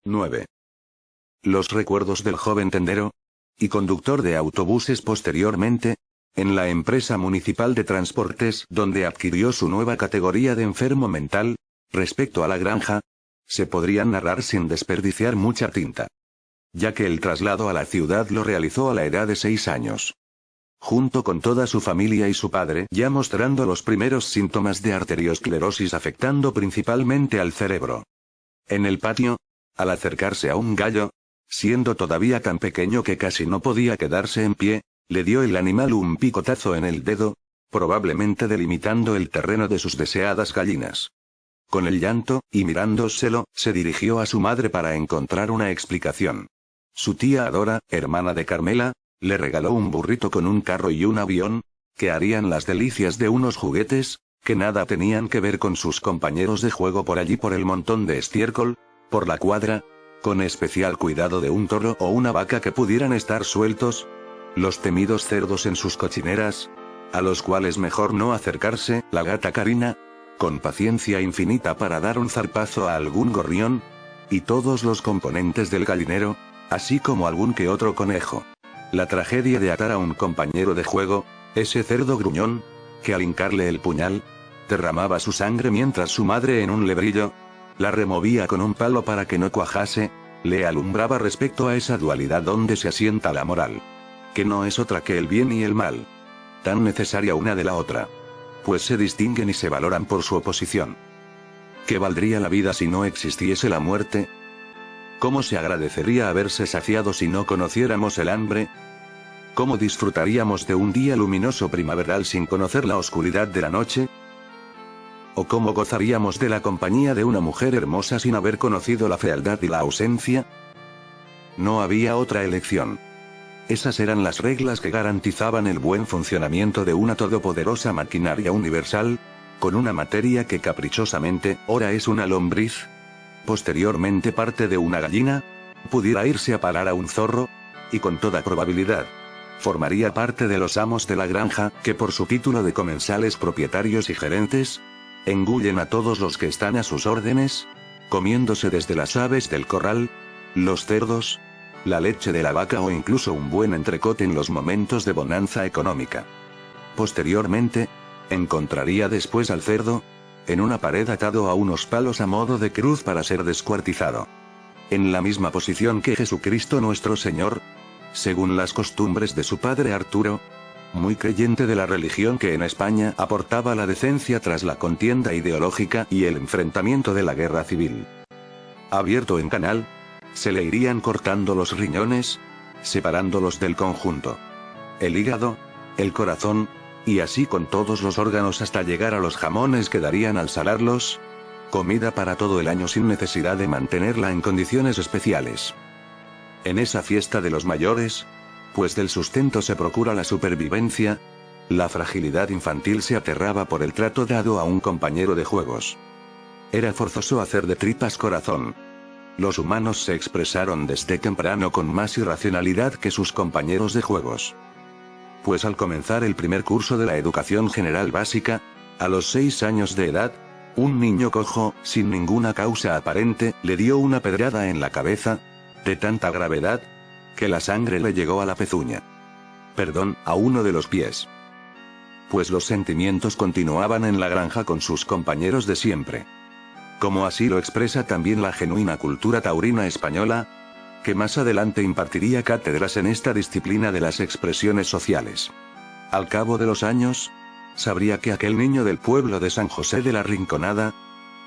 9. Los recuerdos del joven tendero y conductor de autobuses posteriormente, en la empresa municipal de transportes donde adquirió su nueva categoría de enfermo mental, respecto a la granja, se podrían narrar sin desperdiciar mucha tinta. Ya que el traslado a la ciudad lo realizó a la edad de 6 años. Junto con toda su familia y su padre, ya mostrando los primeros síntomas de arteriosclerosis afectando principalmente al cerebro. En el patio, al acercarse a un gallo, siendo todavía tan pequeño que casi no podía quedarse en pie, le dio el animal un picotazo en el dedo, probablemente delimitando el terreno de sus deseadas gallinas. Con el llanto, y mirándoselo, se dirigió a su madre para encontrar una explicación. Su tía Adora, hermana de Carmela, le regaló un burrito con un carro y un avión, que harían las delicias de unos juguetes, que nada tenían que ver con sus compañeros de juego por allí por el montón de estiércol, por la cuadra, con especial cuidado de un toro o una vaca que pudieran estar sueltos, los temidos cerdos en sus cochineras, a los cuales mejor no acercarse, la gata Karina, con paciencia infinita para dar un zarpazo a algún gorrión, y todos los componentes del gallinero, así como algún que otro conejo. La tragedia de atar a un compañero de juego, ese cerdo gruñón, que al hincarle el puñal, derramaba su sangre mientras su madre en un lebrillo, la removía con un palo para que no cuajase, le alumbraba respecto a esa dualidad donde se asienta la moral. Que no es otra que el bien y el mal. Tan necesaria una de la otra. Pues se distinguen y se valoran por su oposición. ¿Qué valdría la vida si no existiese la muerte? ¿Cómo se agradecería haberse saciado si no conociéramos el hambre? ¿Cómo disfrutaríamos de un día luminoso primaveral sin conocer la oscuridad de la noche? ¿O cómo gozaríamos de la compañía de una mujer hermosa sin haber conocido la fealdad y la ausencia? No había otra elección. Esas eran las reglas que garantizaban el buen funcionamiento de una todopoderosa maquinaria universal, con una materia que caprichosamente, ora es una lombriz, posteriormente parte de una gallina, pudiera irse a parar a un zorro, y con toda probabilidad, formaría parte de los amos de la granja, que por su título de comensales propietarios y gerentes, engullen a todos los que están a sus órdenes, comiéndose desde las aves del corral, los cerdos, la leche de la vaca o incluso un buen entrecote en los momentos de bonanza económica. Posteriormente, encontraría después al cerdo, en una pared atado a unos palos a modo de cruz para ser descuartizado. En la misma posición que Jesucristo nuestro Señor, según las costumbres de su padre Arturo, muy creyente de la religión que en España aportaba la decencia tras la contienda ideológica y el enfrentamiento de la guerra civil. Abierto en canal, se le irían cortando los riñones, separándolos del conjunto. El hígado, el corazón, y así con todos los órganos hasta llegar a los jamones que darían al salarlos, comida para todo el año sin necesidad de mantenerla en condiciones especiales. En esa fiesta de los mayores, pues del sustento se procura la supervivencia, la fragilidad infantil se aterraba por el trato dado a un compañero de juegos. Era forzoso hacer de tripas corazón. Los humanos se expresaron desde temprano con más irracionalidad que sus compañeros de juegos. Pues al comenzar el primer curso de la educación general básica, a los 6 años de edad, un niño cojo, sin ninguna causa aparente, le dio una pedrada en la cabeza, de tanta gravedad, que la sangre le llegó a la pezuña. Perdón, a uno de los pies. Pues los sentimientos continuaban en la granja con sus compañeros de siempre. Como así lo expresa también la genuina cultura taurina española, que más adelante impartiría cátedras en esta disciplina de las expresiones sociales. Al cabo de los años, sabría que aquel niño del pueblo de San José de la Rinconada,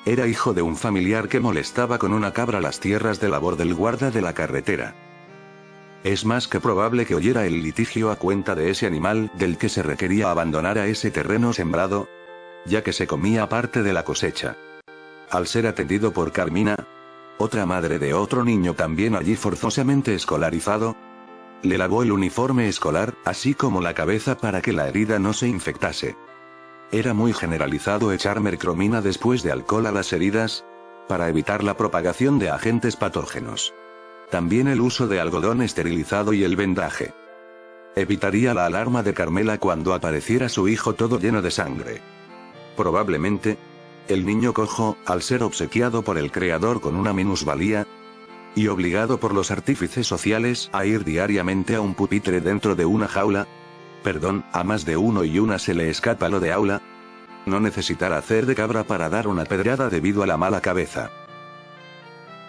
era hijo de un familiar que molestaba con una cabra las tierras de labor del guarda de la carretera. Es más que probable que oyera el litigio a cuenta de ese animal del que se requería abandonar a ese terreno sembrado, ya que se comía parte de la cosecha. Al ser atendido por Carmina, otra madre de otro niño también allí forzosamente escolarizado, le lavó el uniforme escolar, así como la cabeza para que la herida no se infectase. Era muy generalizado echar mercromina después de alcohol a las heridas, para evitar la propagación de agentes patógenos. También el uso de algodón esterilizado y el vendaje. Evitaría la alarma de Carmela cuando apareciera su hijo todo lleno de sangre. Probablemente, el niño cojo, al ser obsequiado por el Creador con una minusvalía, y obligado por los artífices sociales a ir diariamente a un pupitre dentro de una jaula. Perdón, a más de uno y una se le escapa lo de aula. No necesitar hacer de cabra para dar una pedrada debido a la mala cabeza.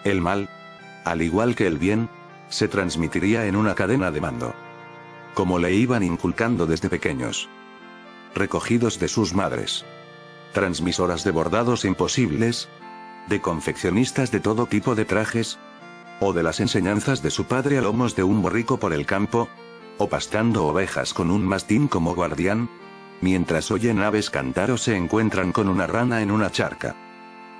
El mal, al igual que el bien, se transmitiría en una cadena de mando. Como le iban inculcando desde pequeños. Recogidos de sus madres. Transmisoras de bordados imposibles. De confeccionistas de todo tipo de trajes. O de las enseñanzas de su padre a lomos de un borrico por el campo. O pastando ovejas con un mastín como guardián. Mientras oyen aves cantar o se encuentran con una rana en una charca.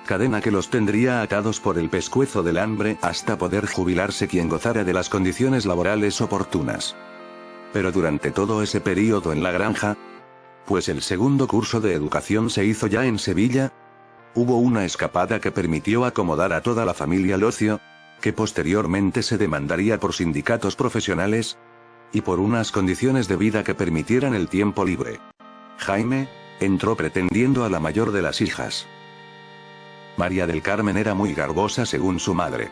Cadena que los tendría atados por el pescuezo del hambre hasta poder jubilarse quien gozara de las condiciones laborales oportunas. Pero durante todo ese período en la granja, pues el segundo curso de educación se hizo ya en Sevilla, hubo una escapada que permitió acomodar a toda la familia al ocio, que posteriormente se demandaría por sindicatos profesionales, y por unas condiciones de vida que permitieran el tiempo libre. Jaime entró pretendiendo a la mayor de las hijas. María del Carmen era muy garbosa según su madre,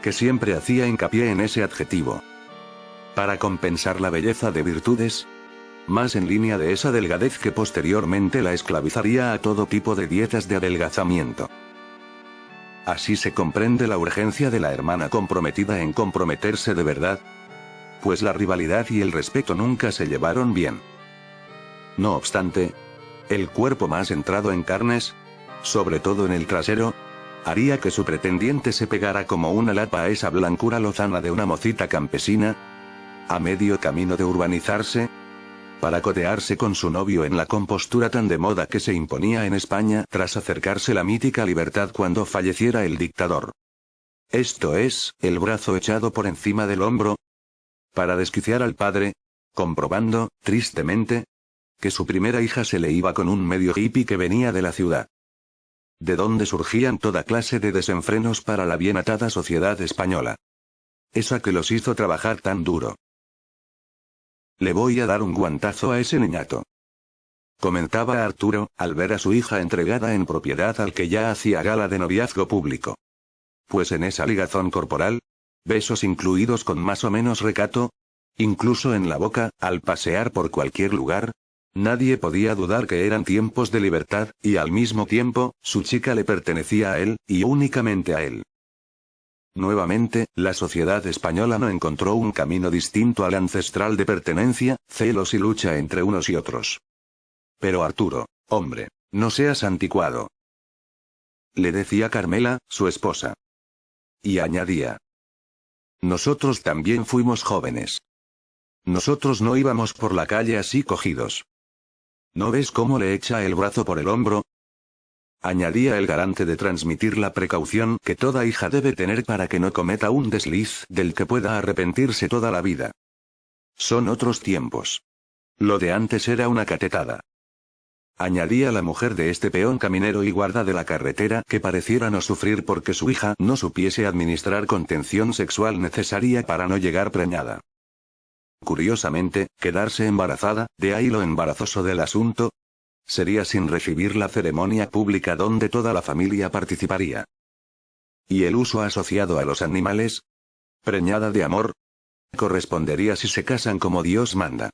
que siempre hacía hincapié en ese adjetivo. Para compensar la belleza de virtudes, más en línea de esa delgadez que posteriormente la esclavizaría a todo tipo de dietas de adelgazamiento. Así se comprende la urgencia de la hermana comprometida en comprometerse de verdad, pues la rivalidad y el respeto nunca se llevaron bien. No obstante, el cuerpo más entrado en carnes, sobre todo en el trasero, haría que su pretendiente se pegara como una lapa a esa blancura lozana de una mocita campesina, a medio camino de urbanizarse, para codearse con su novio en la compostura tan de moda que se imponía en España tras acercarse la mítica libertad cuando falleciera el dictador. Esto es, el brazo echado por encima del hombro, para desquiciar al padre, comprobando, tristemente, que su primera hija se le iba con un medio hippie que venía de la ciudad. De donde surgían toda clase de desenfrenos para la bien atada sociedad española. Esa que los hizo trabajar tan duro. Le voy a dar un guantazo a ese niñato. Comentaba Arturo, al ver a su hija entregada en propiedad al que ya hacía gala de noviazgo público. Pues en esa ligazón corporal, besos incluidos con más o menos recato, incluso en la boca, al pasear por cualquier lugar, nadie podía dudar que eran tiempos de libertad, y al mismo tiempo, su chica le pertenecía a él, y únicamente a él. Nuevamente, la sociedad española no encontró un camino distinto al ancestral de pertenencia, celos y lucha entre unos y otros. Pero Arturo, hombre, no seas anticuado. Le decía Carmela, su esposa. Y añadía. Nosotros también fuimos jóvenes. Nosotros no íbamos por la calle así cogidos. ¿No ves cómo le echa el brazo por el hombro? Añadía el garante de transmitir la precaución que toda hija debe tener para que no cometa un desliz del que pueda arrepentirse toda la vida. Son otros tiempos. Lo de antes era una catetada. Añadía la mujer de este peón caminero y guarda de la carretera que pareciera no sufrir porque su hija no supiese administrar contención sexual necesaria para no llegar preñada. Curiosamente, quedarse embarazada, de ahí lo embarazoso del asunto, sería sin recibir la ceremonia pública donde toda la familia participaría. ¿Y el uso asociado a los animales? Preñada de amor. Correspondería si se casan como Dios manda.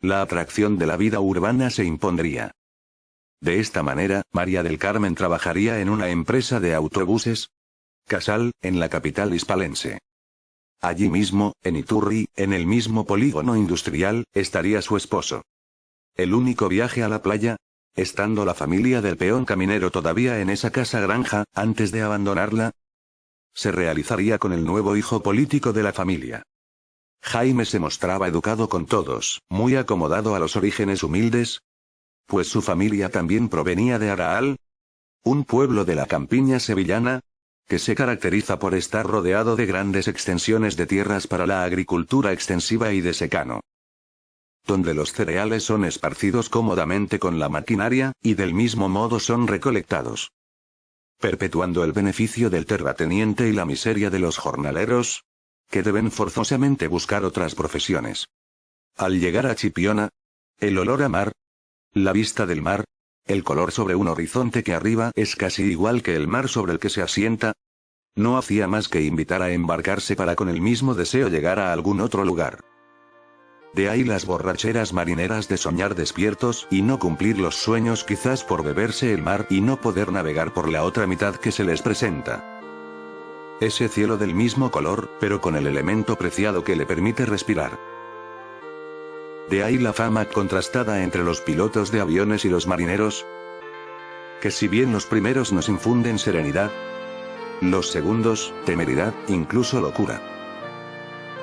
La atracción de la vida urbana se impondría. De esta manera, María del Carmen trabajaría en una empresa de autobuses. Casal, en la capital hispalense. Allí mismo, en Iturri, en el mismo polígono industrial, estaría su esposo. El único viaje a la playa, estando la familia del peón caminero todavía en esa casa granja, antes de abandonarla, se realizaría con el nuevo hijo político de la familia. Jaime se mostraba educado con todos, muy acomodado a los orígenes humildes, pues su familia también provenía de Araal, un pueblo de la campiña sevillana, que se caracteriza por estar rodeado de grandes extensiones de tierras para la agricultura extensiva y de secano. Donde los cereales son esparcidos cómodamente con la maquinaria, y del mismo modo son recolectados. Perpetuando el beneficio del terrateniente y la miseria de los jornaleros, que deben forzosamente buscar otras profesiones. Al llegar a Chipiona, el olor a mar, la vista del mar, el color sobre un horizonte que arriba es casi igual que el mar sobre el que se asienta, No hacía más que invitar a embarcarse para con el mismo deseo llegar a algún otro lugar. De ahí las borracheras marineras de soñar despiertos y no cumplir los sueños, quizás por beberse el mar y no poder navegar por la otra mitad que se les presenta. Ese cielo del mismo color, pero con el elemento preciado que le permite respirar. De ahí la fama contrastada entre los pilotos de aviones y los marineros, que si bien los primeros nos infunden serenidad, los segundos, temeridad, incluso locura.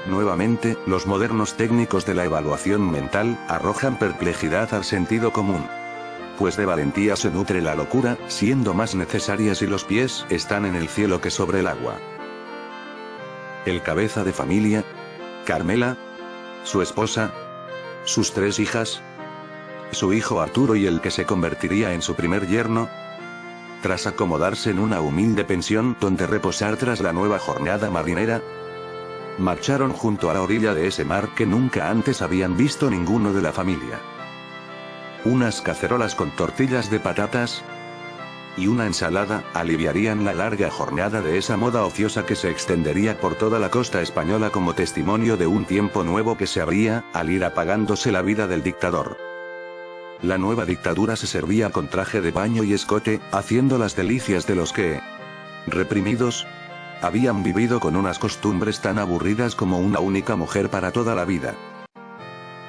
Nuevamente, los modernos técnicos de la evaluación mental arrojan perplejidad al sentido común. Pues de valentía se nutre la locura, siendo más necesaria si los pies están en el cielo que sobre el agua. El cabeza de familia, Carmela, su esposa, sus 3 hijas, su hijo Arturo y el que se convertiría en su primer yerno, tras acomodarse en una humilde pensión donde reposar tras la nueva jornada marinera, marcharon junto a la orilla de ese mar que nunca antes habían visto ninguno de la familia. Unas cacerolas con tortillas de patatas y una ensalada aliviarían la larga jornada de esa moda ociosa que se extendería por toda la costa española como testimonio de un tiempo nuevo que se abría al ir apagándose la vida del dictador. La nueva dictadura se servía con traje de baño y escote, haciendo las delicias de los que, reprimidos, habían vivido con unas costumbres tan aburridas como una única mujer para toda la vida.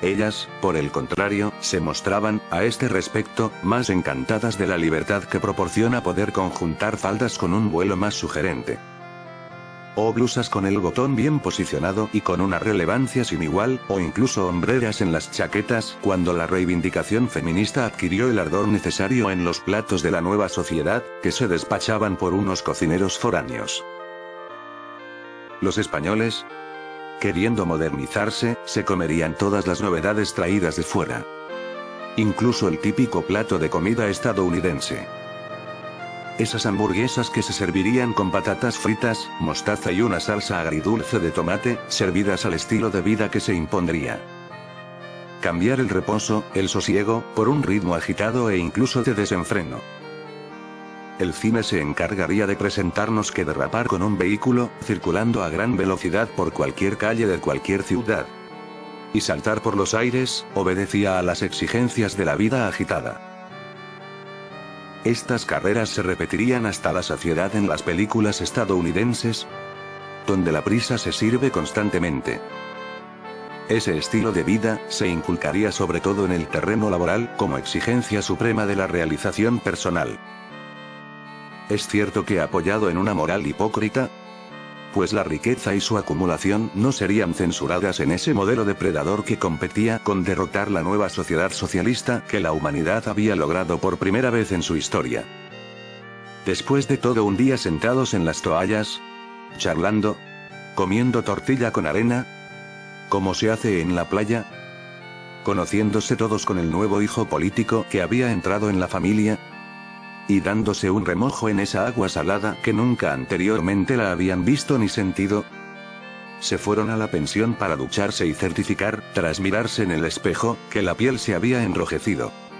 Ellas, por el contrario, se mostraban, a este respecto, más encantadas de la libertad que proporciona poder conjuntar faldas con un vuelo más sugerente. O blusas con el botón bien posicionado y con una relevancia sin igual, o incluso hombreras en las chaquetas, cuando la reivindicación feminista adquirió el ardor necesario en los platos de la nueva sociedad, que se despachaban por unos cocineros foráneos. Los españoles, queriendo modernizarse, se comerían todas las novedades traídas de fuera. Incluso el típico plato de comida estadounidense. Esas hamburguesas que se servirían con patatas fritas, mostaza y una salsa agridulce de tomate, servidas al estilo de vida que se impondría. Cambiar el reposo, el sosiego, por un ritmo agitado e incluso de desenfreno. El cine se encargaría de presentarnos que derrapar con un vehículo, circulando a gran velocidad por cualquier calle de cualquier ciudad. Y saltar por los aires, obedecía a las exigencias de la vida agitada. Estas carreras se repetirían hasta la saciedad en las películas estadounidenses, donde la prisa se sirve constantemente. Ese estilo de vida se inculcaría sobre todo en el terreno laboral como exigencia suprema de la realización personal. Es cierto que apoyado en una moral hipócrita, pues la riqueza y su acumulación no serían censuradas en ese modelo depredador que competía con derrotar la nueva sociedad socialista que la humanidad había logrado por primera vez en su historia. Después de todo un día sentados en las toallas, charlando, comiendo tortilla con arena, como se hace en la playa, conociéndose todos con el nuevo hijo político que había entrado en la familia, y dándose un remojo en esa agua salada que nunca anteriormente la habían visto ni sentido, se fueron a la pensión para ducharse y certificar, tras mirarse en el espejo, que la piel se había enrojecido.